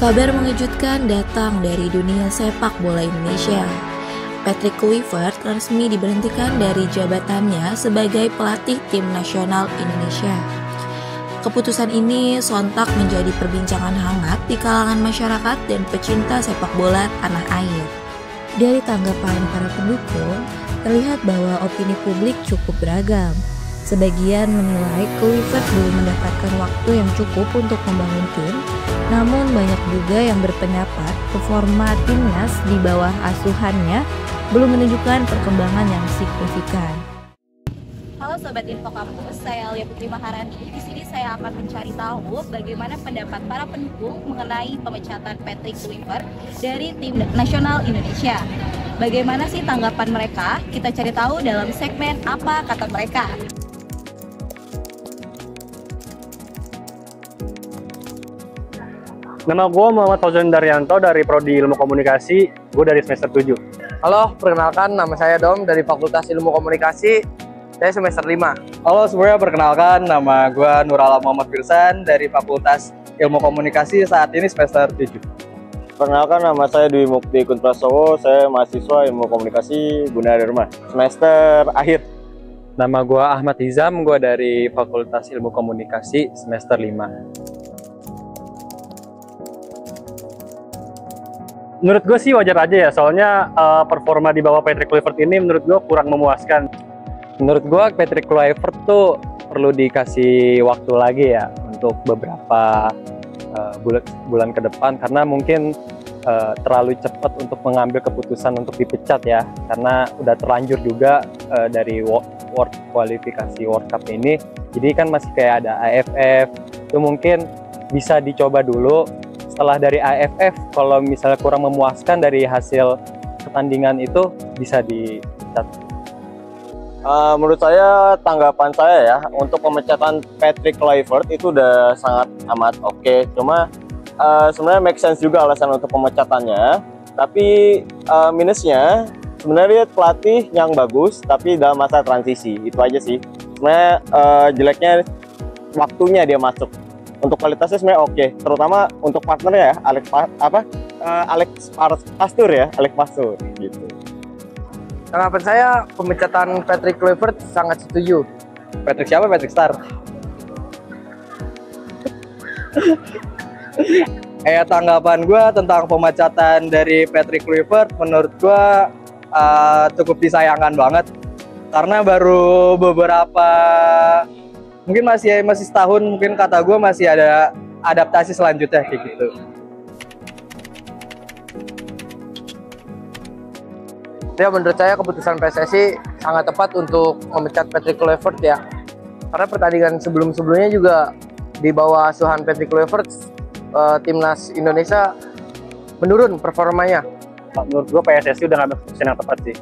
Kabar mengejutkan datang dari dunia sepak bola Indonesia. Patrick Kluivert resmi diberhentikan dari jabatannya sebagai pelatih tim nasional Indonesia. Keputusan ini sontak menjadi perbincangan hangat di kalangan masyarakat dan pecinta sepak bola tanah air. Dari tanggapan para pendukung, terlihat bahwa opini publik cukup beragam. Sebagian menilai Kluivert belum mendapatkan waktu yang cukup untuk membangun tim, namun banyak juga yang berpendapat performa timnas di bawah asuhannya belum menunjukkan perkembangan yang signifikan. Halo Sobat Info Kampus, saya Lia Putri Maharani. Di sini saya akan mencari tahu bagaimana pendapat para pendukung mengenai pemecatan Patrick Kluivert dari tim nasional Indonesia. Bagaimana sih tanggapan mereka? Kita cari tahu dalam segmen Apa Kata Mereka. Nama gue Muhammad Fauzan Daryanto dari Prodi Ilmu Komunikasi, gue dari semester 7. Halo, perkenalkan nama saya Dom dari Fakultas Ilmu Komunikasi, saya semester 5. Halo semuanya, perkenalkan nama gue Nurala Muhammad Firsan dari Fakultas Ilmu Komunikasi, saat ini semester 7. Perkenalkan nama saya Dwi Mukti Kunprasowo, saya mahasiswa Ilmu Komunikasi Gunadarma, semester akhir. Nama gue Ahmad Hizam, gue dari Fakultas Ilmu Komunikasi semester 5. Menurut gue sih wajar aja ya, soalnya performa di bawah Patrick Kluivert ini menurut gue kurang memuaskan. Menurut gue Patrick Kluivert tuh perlu dikasih waktu lagi ya untuk beberapa bulan ke depan, karena mungkin terlalu cepat untuk mengambil keputusan untuk dipecat ya, karena udah terlanjur juga dari kualifikasi World Cup ini. Jadi kan masih kayak ada AFF, itu mungkin bisa dicoba dulu. Setelah dari AFF, kalau misalnya kurang memuaskan dari hasil pertandingan itu, bisa dipecat. Menurut saya, tanggapan saya ya, untuk pemecatan Patrick Kluivert itu udah sangat amat oke. Cuma sebenarnya make sense juga alasan untuk pemecatannya. Tapi minusnya, sebenarnya pelatih yang bagus, tapi dalam masa transisi. Itu aja sih. Sebenarnya jeleknya waktunya dia masuk. Untuk kualitasnya sebenarnya oke, terutama untuk partnernya ya, Alex Pastur gitu. Tanggapan saya, pemecatan Patrick Kluivert sangat setuju. Patrick siapa? Patrick Star. Tanggapan gue tentang pemecatan dari Patrick Kluivert, menurut gue cukup disayangkan banget, karena baru beberapa, mungkin masih setahun, mungkin kata gue masih ada adaptasi selanjutnya kayak gitu. Ya, menurut saya keputusan PSSI sangat tepat untuk memecat Patrick Kluivert ya. Karena pertandingan sebelumnya juga di bawah asuhan Patrick Kluivert, timnas Indonesia menurun performanya. Menurut gue PSSI udah ngambil keputusan yang tepat sih.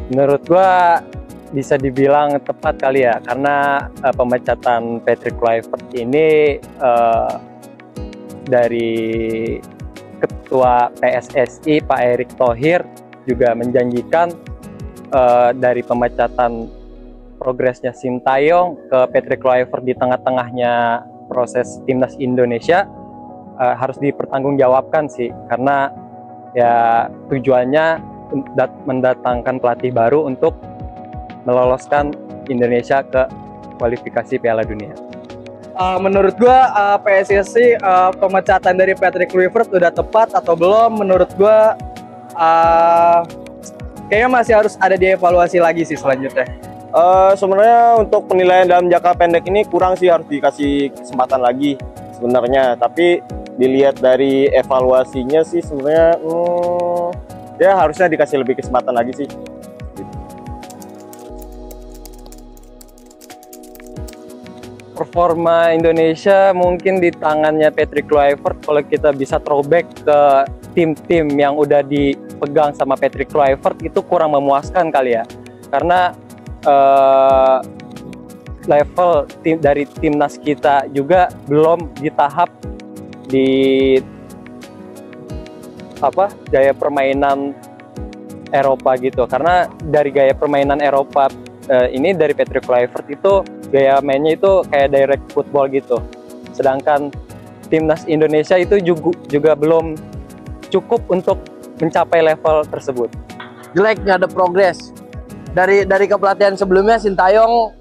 Menurut gue bisa dibilang tepat kali ya, karena pemecatan Patrick Kluivert ini dari Ketua PSSI Pak Erick Thohir juga menjanjikan dari pemecatan progresnya Sintayong ke Patrick Kluivert di tengah-tengahnya proses timnas Indonesia harus dipertanggungjawabkan sih, karena ya tujuannya mendatangkan pelatih baru untuk meloloskan Indonesia ke kualifikasi Piala Dunia. Menurut gua PSSI pemecatan dari Patrick Kluivert udah tepat atau belum? Menurut gua kayaknya masih harus ada dievaluasi lagi sih selanjutnya. Sebenarnya untuk penilaian dalam jangka pendek ini kurang sih, harus dikasih kesempatan lagi sebenarnya. Tapi dilihat dari evaluasinya sih sebenarnya ya harusnya dikasih lebih kesempatan lagi sih. Performa Indonesia mungkin di tangannya Patrick Kluivert, kalau kita bisa throwback ke tim-tim yang udah dipegang sama Patrick Kluivert itu kurang memuaskan kali ya, karena level dari timnas kita juga belum di tahap di gaya permainan Eropa gitu, karena dari gaya permainan Eropa ini dari Patrick Kluivert itu gaya mainnya itu kayak direct football gitu, sedangkan timnas Indonesia itu juga belum cukup untuk mencapai level tersebut. Jelek, nggak ada progres. Dari kepelatihan sebelumnya Sintayong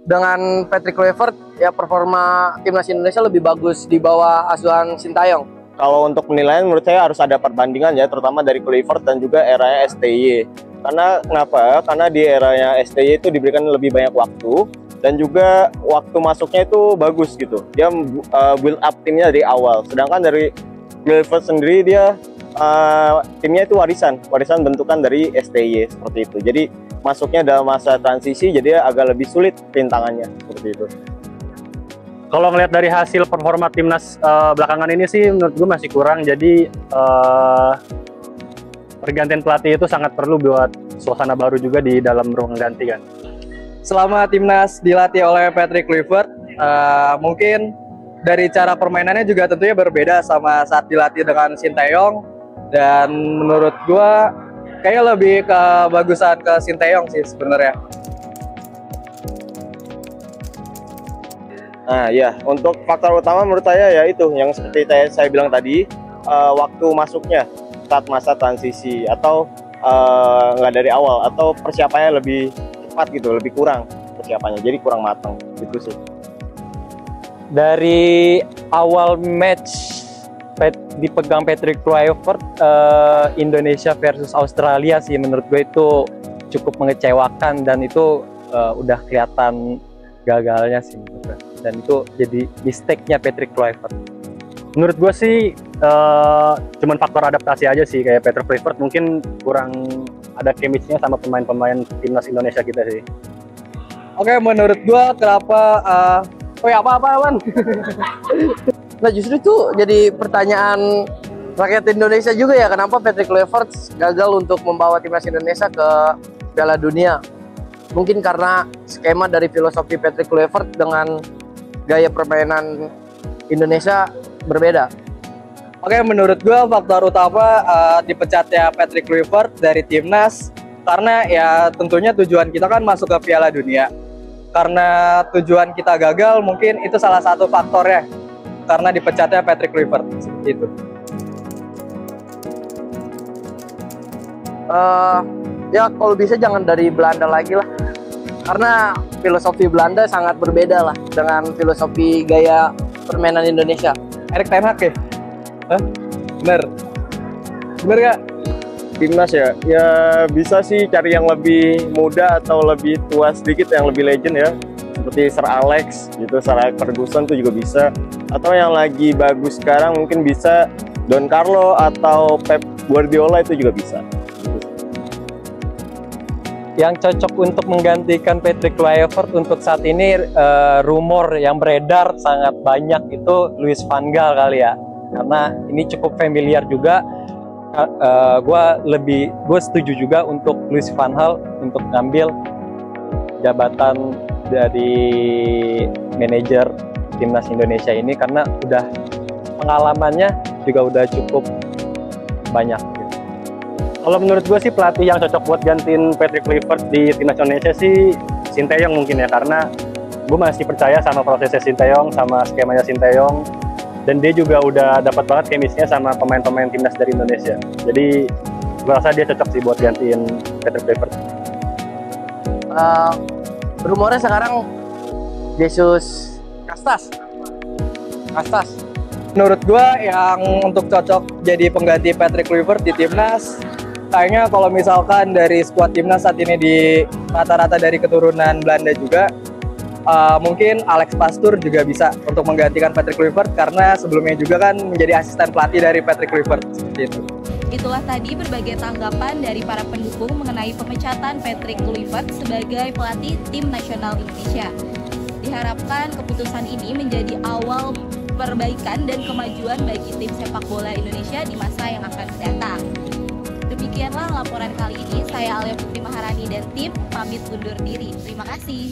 dengan Patrick Kluivert ya performa timnas Indonesia lebih bagus di bawah asuhan Sintayong. Kalau untuk penilaian menurut saya harus ada perbandingan ya, terutama dari Kluivert dan juga eranya STY. Karena kenapa? Karena di eranya STY itu diberikan lebih banyak waktu dan juga waktu masuknya itu bagus gitu. Dia build up timnya dari awal. Sedangkan dari Kluivert sendiri dia timnya itu warisan bentukan dari STY seperti itu. Jadi masuknya dalam masa transisi jadi agak lebih sulit rintangannya seperti itu. Kalau ngelihat dari hasil performa timnas belakangan ini sih menurut gue masih kurang. Jadi pergantian pelatih itu sangat perlu buat suasana baru juga di dalam ruang ganti kan. Selama timnas dilatih oleh Patrick Kluivert, mungkin dari cara permainannya juga tentunya berbeda sama saat dilatih dengan Sintayong. Dan menurut gua kayaknya lebih kebagusan ke Sintayong sih sebenarnya. Nah ya, untuk faktor utama menurut saya ya itu yang seperti saya bilang tadi, waktu masuknya saat masa transisi atau nggak dari awal atau persiapannya lebih cepat gitu, lebih kurang persiapannya, jadi kurang matang gitu sih. Dari awal match dipegang Patrick Kluivert, Indonesia versus Australia sih menurut gue itu cukup mengecewakan dan itu udah kelihatan gagalnya sih menurut gue. Dan itu jadi mistake-nya Patrick Kluivert. Menurut gue sih cuman faktor adaptasi aja sih, kayak Patrick Kluivert mungkin kurang ada chemistry-nya sama pemain-pemain timnas Indonesia kita sih. Oke, menurut gue kenapa apa-apaan? Nah justru itu jadi pertanyaan rakyat Indonesia juga ya, kenapa Patrick Kluivert gagal untuk membawa timnas Indonesia ke Piala Dunia. Mungkin karena skema dari filosofi Patrick Kluivert dengan gaya permainan Indonesia berbeda. Oke, menurut gue faktor utama dipecatnya Patrick Kluivert dari timnas karena ya tentunya tujuan kita kan masuk ke Piala Dunia. Karena tujuan kita gagal, mungkin itu salah satu faktornya. Karena dipecatnya Patrick Kluivert itu. Ya kalau bisa jangan dari Belanda lagi lah. Karena filosofi Belanda sangat berbeda lah dengan filosofi gaya permainan Indonesia. Erik ten Hag ya? Hah? Bener gak? Timnas ya bisa sih cari yang lebih muda atau lebih tua sedikit, yang lebih legend ya, seperti Sir Alex gitu, Sir Alex Ferguson tuh juga bisa, atau yang lagi bagus sekarang mungkin bisa Don Carlo atau Pep Guardiola itu juga bisa. Yang cocok untuk menggantikan Patrick Kluivert untuk saat ini rumor yang beredar sangat banyak itu Louis van Gaal kali ya, karena ini cukup familiar juga. Gue setuju juga untuk Louis van Gaal untuk ngambil jabatan dari manajer timnas Indonesia ini karena udah pengalamannya juga udah cukup banyak. Kalau menurut gue sih pelatih yang cocok buat gantiin Patrick Kluivert di timnas Indonesia sih Sintayong mungkin ya, karena gue masih percaya sama prosesnya Sintayong, sama skemanya Sintayong, dan dia juga udah dapat banget chemistry-nya sama pemain-pemain timnas dari Indonesia. Jadi gue rasa dia cocok sih buat gantiin Patrick Kluivert. Rumornya sekarang Jesus Kastas. Menurut gue yang untuk cocok jadi pengganti Patrick Kluivert di timnas, kayaknya kalau misalkan dari skuad timnas saat ini di rata-rata dari keturunan Belanda juga, mungkin Alex Pastoor juga bisa untuk menggantikan Patrick Kluivert karena sebelumnya juga kan menjadi asisten pelatih dari Patrick Kluivert seperti itu. Itulah tadi berbagai tanggapan dari para pendukung mengenai pemecatan Patrick Kluivert sebagai pelatih tim nasional Indonesia. Diharapkan keputusan ini menjadi awal perbaikan dan kemajuan bagi tim sepak bola Indonesia di masa yang akan datang. Demikianlah laporan kali ini. Saya Alia Putri Maharani dan tim pamit undur diri. Terima kasih.